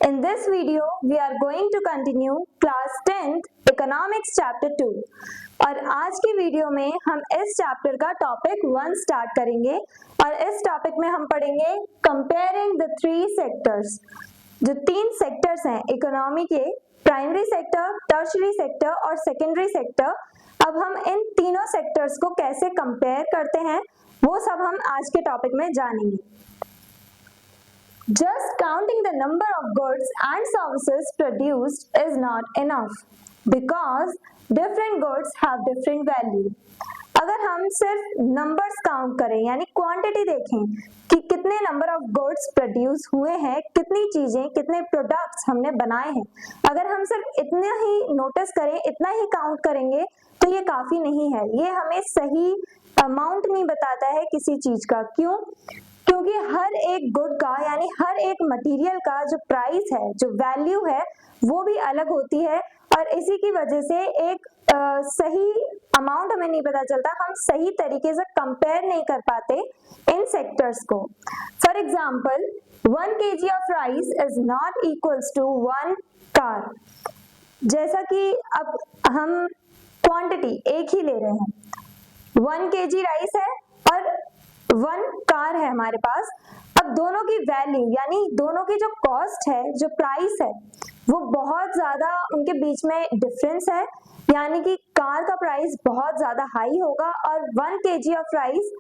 In this video, we are going to continue class 10th Economics Chapter 2 और आज की video में हम इस चैप्टर का टॉपिक 1 स्टार्ट करेंगे और इस टॉपिक में हम पढ़ेंगे कंपेयरिंग द थ्री सेक्टर्स। जो तीन सेक्टर्स हैं इकोनॉमी के, प्राइमरी सेक्टर, टर्शियरी सेक्टर और सेकेंडरी सेक्टर, अब हम इन तीनों सेक्टर्स को कैसे कंपेयर करते हैं वो सब हम आज के टॉपिक में जानेंगे। Just counting the number of goods and services produced is not enough because different goods have different value. अगर हम सिर्फ नंबर्स काउंट करें यानी क्वांटिटी देखें कि कितने नंबर ऑफ गुड्स प्रोड्यूस हुए हैं, कितनी चीजें, कितने प्रोडक्ट्स हमने बनाए हैं, अगर हम सिर्फ इतना ही नोटिस करें, इतना ही काउंट करेंगे तो ये काफी नहीं है। ये हमें सही अमाउंट नहीं बताता है किसी चीज का। क्यों? क्योंकि हर एक गुड का यानी हर एक मटेरियल का जो प्राइस है, जो वैल्यू है, वो भी अलग होती है और इसी की वजह से एक सही अमाउंट हमें नहीं पता चलता, हम सही तरीके से कंपेयर नहीं कर पाते इन सेक्टर्स को। For example 1 kg of rice is not equals to 1 car. जैसा कि अब हम क्वांटिटी एक ही ले रहे हैं, 1 kg राइस है और 1 कार है हमारे पास। अब दोनों की वैल्यू यानी दोनों की जो कॉस्ट है, जो प्राइस है, वो बहुत ज्यादा उनके बीच में डिफरेंस है, यानी कि कार का प्राइस बहुत ज्यादा हाई होगा और 1 kg ऑफ राइस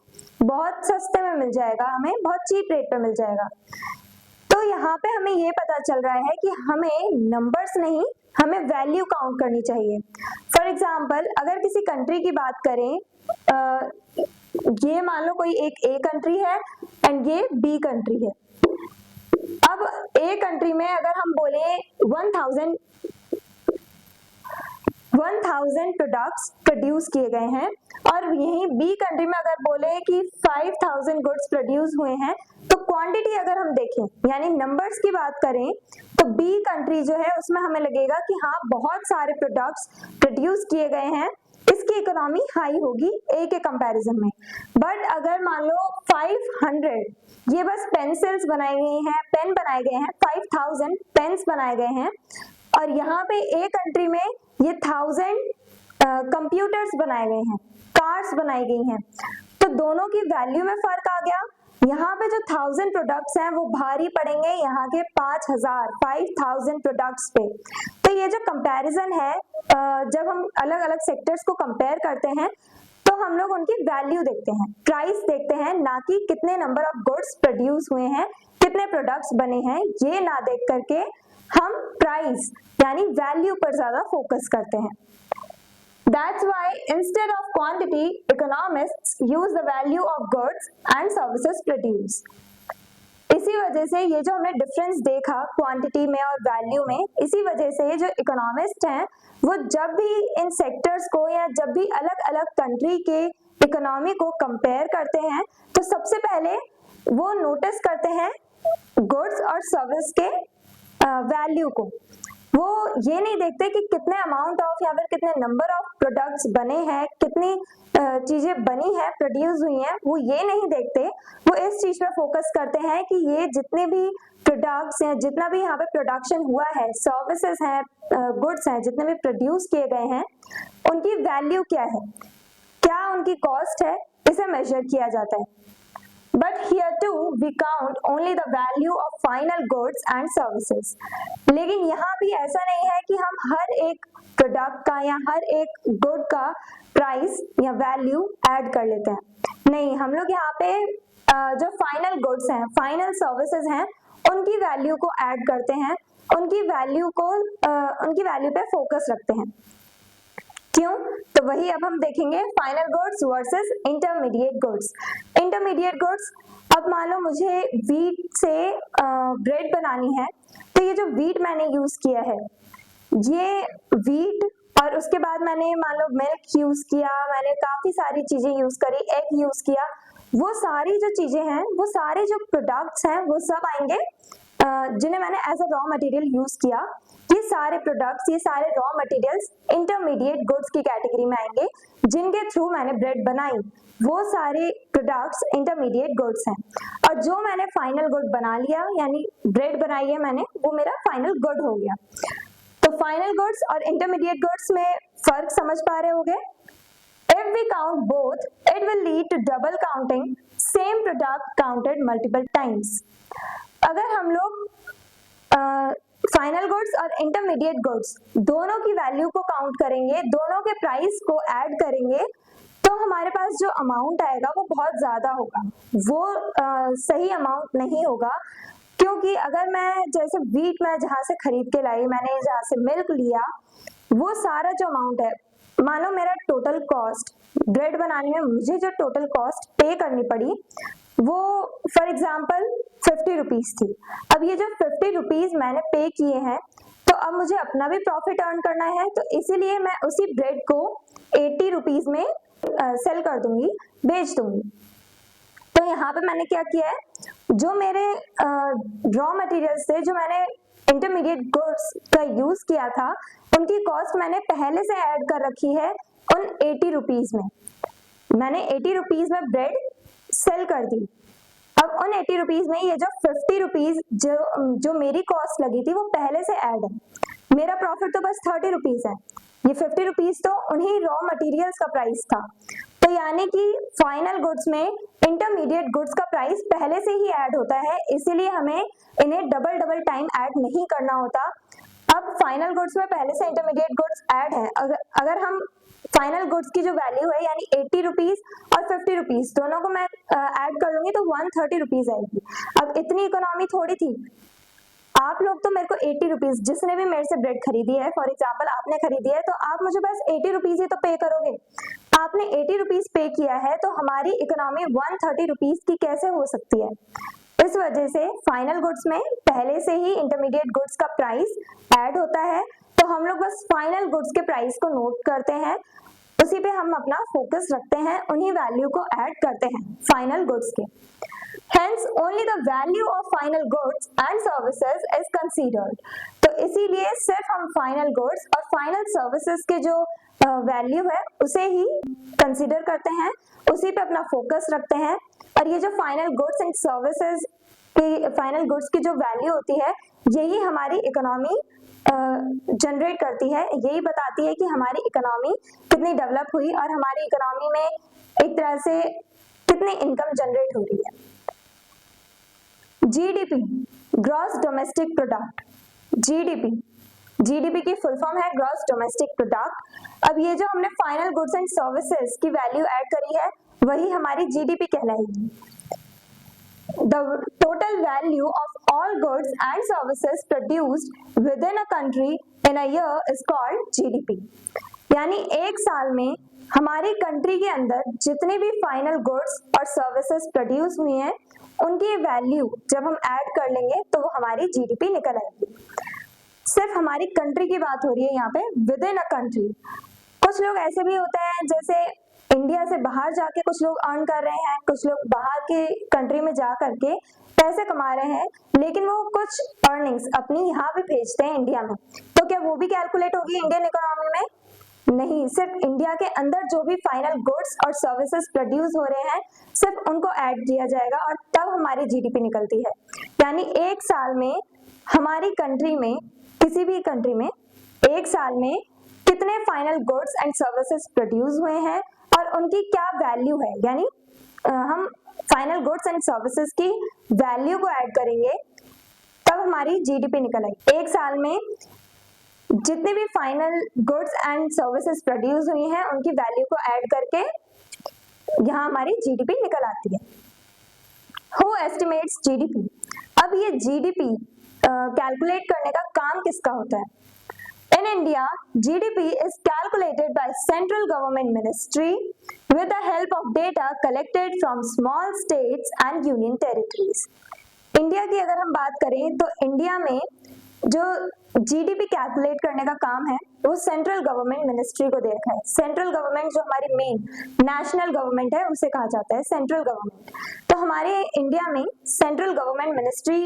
बहुत सस्ते में मिल जाएगा, हमें बहुत चीप रेट पे मिल जाएगा। तो यहाँ पे हमें ये पता चल रहा है कि हमें नंबर्स नहीं, हमें वैल्यू काउंट करनी चाहिए। फॉर एग्जाम्पल अगर किसी कंट्री की बात करें, ये मान लो कोई एक ए कंट्री है एंड ये बी कंट्री है। अब ए कंट्री में अगर हम बोले 1000 प्रोडक्ट्स प्रोड्यूस किए गए हैं और यहीं बी कंट्री में अगर बोले कि 5000 गुड्स प्रोड्यूस हुए हैं, तो क्वांटिटी अगर हम देखें यानी नंबर्स की बात करें तो बी कंट्री जो है उसमें हमें लगेगा कि हाँ बहुत सारे प्रोडक्ट्स प्रोड्यूस किए गए हैं, इसकी इकोनॉमी हाई होगी ए के कंपैरिजन में। बट अगर मान लो 500 ये बस पेंसिल्स बनाई गई हैं, पेन बनाए गए हैं, 5000 पेन्स बनाए गए हैं और यहाँ पे ए कंट्री में ये 1000 कंप्यूटर्स बनाए गए हैं, कार्स बनाई गई हैं, तो दोनों की वैल्यू में फर्क आ गया। यहाँ पे जो 1000 प्रोडक्ट्स हैं वो भारी पड़ेंगे यहाँ के 5000 प्रोडक्ट्स पे। तो ये जो कंपैरिजन है, जब हम अलग अलग सेक्टर्स को कंपेयर करते हैं तो हम लोग उनकी वैल्यू देखते हैं, प्राइस देखते हैं, ना कि कितने नंबर ऑफ गुड्स प्रोड्यूस हुए हैं, कितने प्रोडक्ट्स बने हैं, ये ना देख करके हम प्राइस यानी वैल्यू पर ज्यादा फोकस करते हैं। That's why instead of quantity, economists use the value of goods and services produced. इसी वजह से ये जो हमने डिफरेंस देखा क्वांटिटी में और वैल्यू में, इसी वजह से जो इकोनॉमिस्ट हैं वो जब भी इन सेक्टर्स को या जब भी अलग अलग कंट्री के इकोनॉमी को कंपेयर करते हैं तो सबसे पहले वो नोटिस करते हैं गुड्स और सर्विस के वैल्यू को। वो ये नहीं देखते कि कितने अमाउंट ऑफ या फिर कितने नंबर ऑफ प्रोडक्ट्स बने हैं, कितनी चीजें बनी है, प्रोड्यूस हुई हैं, वो ये नहीं देखते। वो इस चीज पे फोकस करते हैं कि ये जितने भी प्रोडक्ट्स हैं, जितना भी यहाँ पे प्रोडक्शन हुआ है, सर्विसेज हैं, गुड्स हैं, जितने भी प्रोड्यूस किए गए हैं, उनकी वैल्यू क्या है, क्या उनकी कॉस्ट है, इसे मेजर किया जाता है। But here too we count only the value of final goods and services. लेकिन यहाँ भी ऐसा नहीं है कि हम हर एक प्रोडक्ट का या हर एक गुड का प्राइस या वैल्यू ऐड कर लेते हैं। नहीं, हम लोग यहाँ पे जो फाइनल गुड्स हैं, फाइनल सर्विसेज हैं, उनकी वैल्यू को ऐड करते हैं, उनकी वैल्यू पे फोकस रखते हैं। क्यों? तो वही अब हम देखेंगे final goods versus intermediate goods. Intermediate goods, अब मान लो मुझे व्हीट से ब्रेड बनानी है, तो ये जो व्हीट मैंने यूज किया है, ये व्हीट और उसके बाद मैंने मान लो मिल्क यूज किया, मैंने काफी सारी चीजें यूज करी, एग यूज किया, वो सारी जो चीजें हैं, वो सारे जो प्रोडक्ट्स हैं वो सब आएंगे जिन्हें मैंने as a raw material use किया। ये सारे प्रोडक्ट्स, ये सारे रॉ मटेरियल्स इंटरमीडिएट गुड्स की कैटेगरी में आएंगे, जिनके थ्रू मैंने ब्रेड बनाई, वो सारे प्रोडक्ट्स इंटरमीडिएट गुड्स हैं। और जो मैंने फाइनल गुड बना लिया, यानी ब्रेड बनाई है मैंने, वो मेरा फाइनल गुड हो गया। तो फाइनल गुड्स और इंटरमीडिएट गुड्स में फर्क समझ पा रहे होगे? If we count both, it will lead to double counting, same product counted multiple times. अगर हम लोग फाइनल गुड्स और इंटरमीडिएट गुड्स दोनों की वैल्यू को काउंट करेंगे, दोनों के प्राइस को ऐड करेंगे, तो हमारे पास जो अमाउंट आएगा वो बहुत ज्यादा होगा। वो सही अमाउंट नहीं होगा, क्योंकि अगर मैं जैसे व्हीट मैं जहाँ से खरीद के लाई, मैंने जहाँ से मिल्क लिया, वो सारा जो अमाउंट है, मानो मेरा टोटल कॉस्ट ब्रेड बनाने में मुझे जो टोटल कॉस्ट पे करनी पड़ी वो फॉर एग्जाम्पल 50 रुपीज थी। अब ये जो 50 रुपीज मैंने पे किए हैं, तो अब मुझे अपना भी प्रॉफिट अर्न करना है, तो इसीलिए मैं उसी ब्रेड को 80 रुपीज में सेल कर दूंगी, बेच दूंगी। तो यहाँ पे मैंने क्या किया है, जो मेरे रॉ मटेरियल्स थे, जो मैंने इंटरमीडिएट गुड्स का यूज किया था, उनकी कॉस्ट मैंने पहले से ऐड कर रखी है उन 80 रुपीज में। मैंने 80 रुपीज में ब्रेड सेल कर दी। अब उन 80 रुपीज में ये जो 50 रुपीज जो मेरी कॉस्ट लगी थी वो पहले से ऐड है। मेरा प्रॉफिट तो बस 30 रुपीज है, ये 50 रुपीज तो उन्हीं रॉ मटेरियल्स का प्राइस था। तो यानी कि फाइनल गुड्स में इंटरमीडिएट गुड्स का प्राइस पहले से ही ऐड होता है, इसीलिए हमें इन्हें डबल टाइम ऐड नहीं करना होता। अब फाइनल गुड्स में पहले से इंटरमीडिएट गुड्स ऐड है, अगर हम फाइनल गुड्स की जो वैल्यू है यानी 80 रुपीज और 50 रुपीज दोनों को मैं ऐड कर लूंगी तो 130 रुपीज आएगी। अब इतनी इकोनॉमी थोड़ी थी। आप लोग तो मेरे को 80 रुपीज, जिसने भी मेरे से ब्रेड खरीदी है, फॉर एग्जाम्पल आपने खरीदी है, तो आप मुझे बस 80 रुपीज ही तो पे करोगे। आपने 80 रुपीज पे किया है, तो हमारी इकोनॉमी 130 रुपीज की कैसे हो सकती है? इस वजह से फाइनल गुड्स में पहले से ही इंटरमीडिएट गुड्स का प्राइस ऐड होता है, तो हम लोग बस फाइनल गुड्स के प्राइस को नोट करते हैं, उसी पे हम अपना फोकस रखते हैं, उन्हीं वैल्यू को ऐड करते हैं फाइनल गुड्स के। Hence, only the value of final goods and services is considered. तो इसीलिए सिर्फ हम फाइनल गुड्स और फाइनल सर्विसेज के जो वैल्यू है उसे ही कंसीडर करते हैं, उसी पे अपना फोकस रखते हैं। और ये जो फाइनल गुड्स एंड सर्विसेज की फाइनल गुड्स की जो वैल्यू होती है, यही हमारी इकोनॉमी जनरेट करती है, यही बताती है कि हमारी इकोनॉमी कितनी डेवलप हुई और हमारी इकोनॉमी में एक तरह से कितनी इनकम जनरेट हो रही है। GDP, gross domestic product. GDP की फुल फॉर्म है ग्रॉस डोमेस्टिक प्रोडक्ट। अब ये जो हमने फाइनल गुड्स एंड सर्विसेज की वैल्यू ऐड करी है, वही हमारी जीडीपी कहलाएगी। The total value of all goods and services produced within a country in a year is called GDP. यानी एक साल में हमारी कंट्री के अंदर जितनी भी फाइनल गुड्स और सर्विसेज प्रोड्यूस हुई हैं, उनकी वैल्यू जब हम ऐड कर लेंगे तो वो हमारी जीडीपी निकल आएगी। सिर्फ हमारी कंट्री की बात हो रही है यहाँ पे, विद इन अ कंट्री। कुछ लोग ऐसे भी होते हैं जैसे इंडिया से बाहर जाके कुछ लोग अर्न कर रहे हैं, कुछ लोग बाहर के कंट्री में जा करके पैसे कमा रहे हैं, लेकिन वो कुछ अर्निंग्स अपनी यहाँ भी भेजते हैं इंडिया में, तो क्या वो भी कैलकुलेट होगी इंडियन इकोनॉमी में? नहीं, सिर्फ इंडिया के अंदर जो भी फाइनल गुड्स और सर्विसेज प्रोड्यूस हो रहे हैं, सिर्फ उनको ऐड किया जाएगा और तब हमारी जीडीपी निकलती है। यानी एक साल में हमारी कंट्री में, किसी भी कंट्री में एक साल में कितने final goods and services produce हुए हैं और उनकी क्या वैल्यू है, यानी हम फाइनल गुड्स एंड सर्विसेज की वैल्यू को ऐड करेंगे तब हमारी जीडीपी निकल आएगी। एक साल में जितने भी final goods and services produce हुई हैं उनकी वैल्यू को ऐड करके यहाँ हमारी जीडीपी निकल आती है। Who estimates GDP? अब ये जीडीपी कैलकुलेट करने का काम किसका होता है? In India, GDP is calculated by central government ministry with the help of data collected from small states and union territories. India की अगर हम बात करें तो इंडिया में जो जीडीपी कैलकुलेट करने का काम है वो सेंट्रल गवर्नमेंट मिनिस्ट्री को दे रखा है। सेंट्रल गवर्नमेंट जो हमारी मेन नेशनल गवर्नमेंट है उसे कहा जाता है सेंट्रल गवर्नमेंट। तो हमारे इंडिया में सेंट्रल गवर्नमेंट मिनिस्ट्री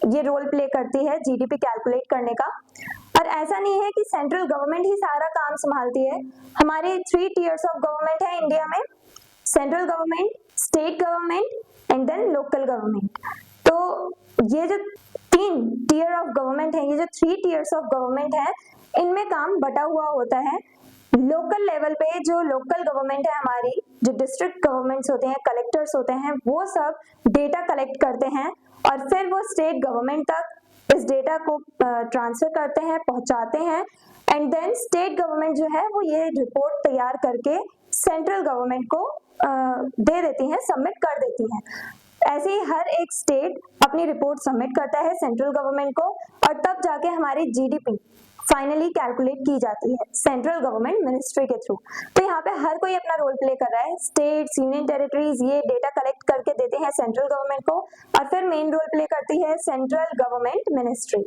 ये रोल प्ले करती है जीडीपी कैलकुलेट करने का। और ऐसा नहीं है कि सेंट्रल गवर्नमेंट ही सारा काम संभालती है, हमारे 3 टियर्स ऑफ गवर्नमेंट है इंडिया में, central government, state government and then local government. तो ये जो 3 टियर ऑफ गवर्नमेंट है, ये जो 3 टियर्स ऑफ गवर्नमेंट है, इनमें काम बटा हुआ होता है। लोकल लेवल पे जो लोकल गवर्नमेंट है हमारी, जो डिस्ट्रिक्ट गवर्नमेंट्स होते हैं, कलेक्टर्स होते हैं, वो सब डेटा कलेक्ट करते हैं और फिर वो स्टेट गवर्नमेंट तक इस डेटा को ट्रांसफर करते हैं, पहुंचाते हैं एंड देन स्टेट गवर्नमेंट जो है वो ये रिपोर्ट तैयार करके सेंट्रल गवर्नमेंट को दे देती हैं, सबमिट कर देती हैं। ऐसे ही हर एक स्टेट अपनी रिपोर्ट सबमिट करता है सेंट्रल गवर्नमेंट को और तब जाके हमारी जीडीपी फाइनली कैलकुलेट की जाती है सेंट्रल गवर्नमेंट मिनिस्ट्री के थ्रू। तो यहाँ पे हर कोई अपना रोल प्ले कर रहा है, स्टेट, यूनियन टेरिटरीज ये डेटा कलेक्ट करके देते हैं सेंट्रल गवर्नमेंट को और फिर मेन रोल प्ले करती है सेंट्रल गवर्नमेंट मिनिस्ट्री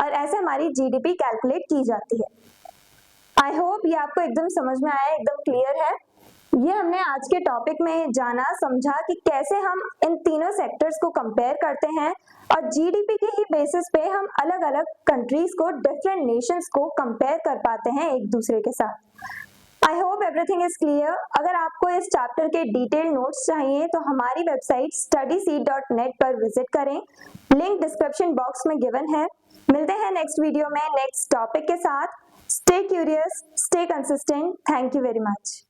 और ऐसे हमारी जीडीपी कैलकुलेट की जाती है। आई होप ये आपको एकदम समझ में आया, एकदम क्लियर है। ये हमने आज के टॉपिक में जाना समझा कि कैसे हम इन तीनों सेक्टर्स को कंपेयर करते हैं और जीडीपी के ही बेसिस पे हम अलग अलग कंट्रीज को, डिफरेंट नेशंस को कंपेयर कर पाते हैं एक दूसरे के साथ। I hope everything is clear. अगर आपको इस चैप्टर के डिटेल नोट्स चाहिए तो हमारी वेबसाइट studyseed.net पर विजिट करें, लिंक डिस्क्रिप्शन बॉक्स में गिवन है। मिलते हैं नेक्स्ट वीडियो में नेक्स्ट टॉपिक के साथ। Stay curious, stay consistent. Thank you very much.